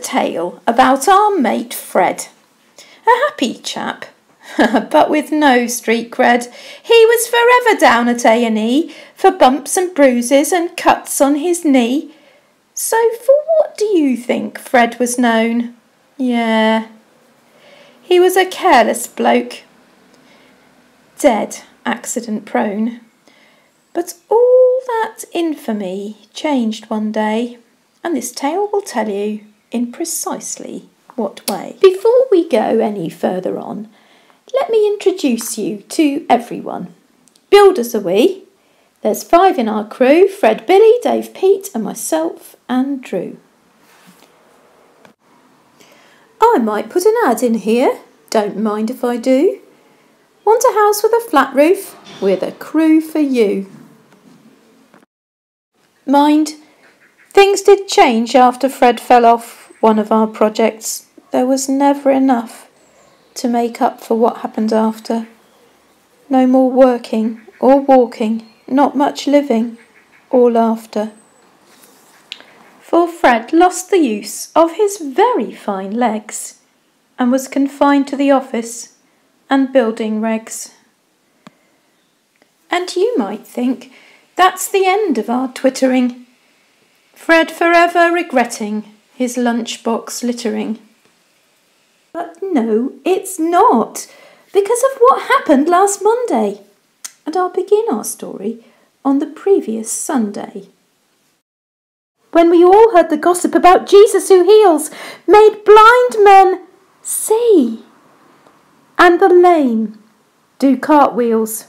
tale about our mate Fred. A happy chap, but with no street cred. He was forever down at A&E for bumps and bruises and cuts on his knee. So for what do you think Fred was known? Yeah, he was a careless bloke, dead, accident prone. But all that infamy changed one day, and this tale will tell you in precisely what way. Before we go any further on, let me introduce you to everyone. Builders are we. There's 5 in our crew: Fred, Billy, Dave, Pete and myself and Drew. I might put an ad in here, don't mind if I do. Want a house with a flat roof? We're the crew for you. Mind, things did change after Fred fell off one of our projects. There was never enough to make up for what happened after. No more working or walking, not much living or laughter. For Fred lost the use of his very fine legs and was confined to the office and building regs. And you might think that's the end of our twittering. Fred forever regretting his lunchbox littering. But no, it's not, because of what happened last Monday. And I'll begin our story on the previous Sunday, when we all heard the gossip about Jesus who heals, made blind men see, and the lame do cartwheels.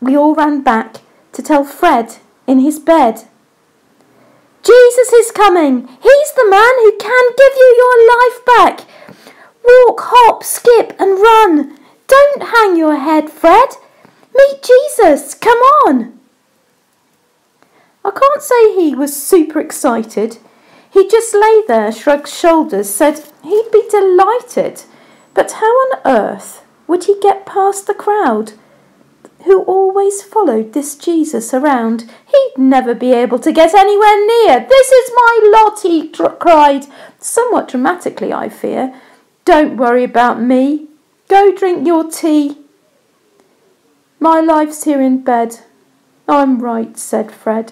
We all ran back to tell Fred in his bed. Jesus is coming. He's the man who can give you your life back. Walk, hop, skip and run. Don't hang your head, Fred. Meet Jesus. Come on. I can't say he was super excited. He just lay there, shrugged shoulders, said he'd be delighted. But how on earth would he get past the crowd who always followed this Jesus around? He'd never be able to get anywhere near. This is my lot, he cried, somewhat dramatically, I fear. Don't worry about me. Go drink your tea. My life's here in bed. I'm right, said Fred.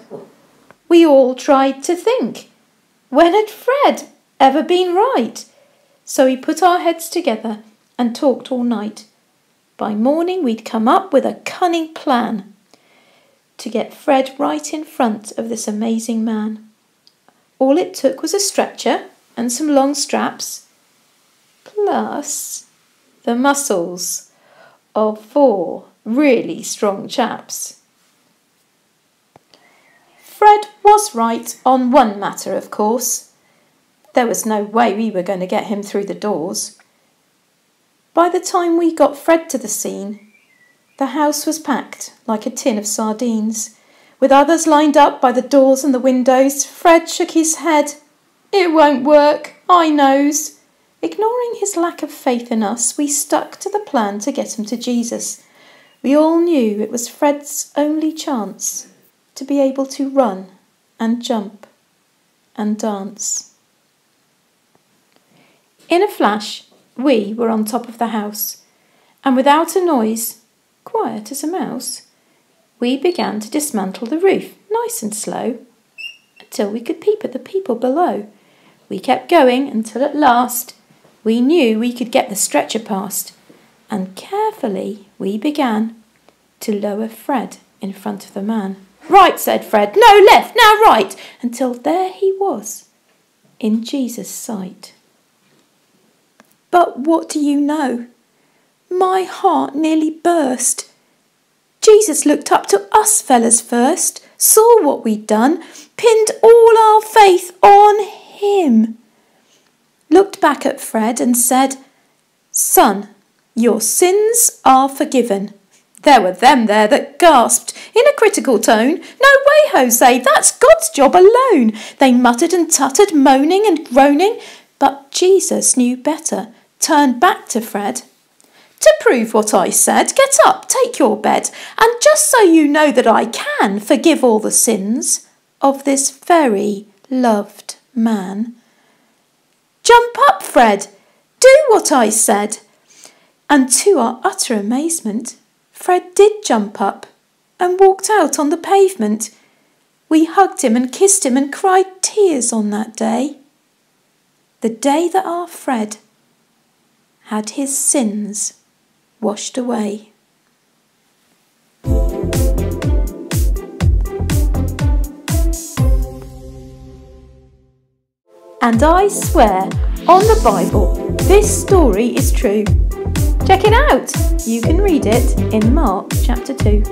We all tried to think, when had Fred ever been right? So we put our heads together and talked all night. By morning we'd come up with a cunning plan to get Fred right in front of this amazing man. All it took was a stretcher and some long straps, plus the muscles of 4 really strong chaps. Fred was right on one matter, of course. There was no way we were going to get him through the doors. By the time we got Fred to the scene, the house was packed like a tin of sardines, with others lined up by the doors and the windows. Fred shook his head. It won't work, I knows. Ignoring his lack of faith in us, we stuck to the plan to get him to Jesus. We all knew it was Fred's only chance to be able to run and jump and dance. In a flash, we were on top of the house, and without a noise, quiet as a mouse, we began to dismantle the roof, nice and slow, until we could peep at the people below. We kept going until at last we knew we could get the stretcher past, and carefully we began to lower Fred in front of the man. Right, said Fred, no, left, now right, until there he was, in Jesus' sight. But what do you know? My heart nearly burst. Jesus looked up to us fellas first, saw what we'd done, pinned all our faith on him, looked back at Fred and said, Son, your sins are forgiven. There were them there that gasped in a critical tone, No way, Jose, that's God's job alone. They muttered and tuttered, moaning and groaning, but Jesus knew better, turned back to Fred. To prove what I said, get up, take your bed, and just so you know that I can forgive all the sins of this very loved man. "Jump up, Fred! Do what I said!" And to our utter amazement, Fred did jump up and walked out on the pavement. We hugged him and kissed him and cried tears on that day. The day that our Fred had his sins washed away. And I swear on the Bible, this story is true. Check it out. You can read it in Mark chapter 2.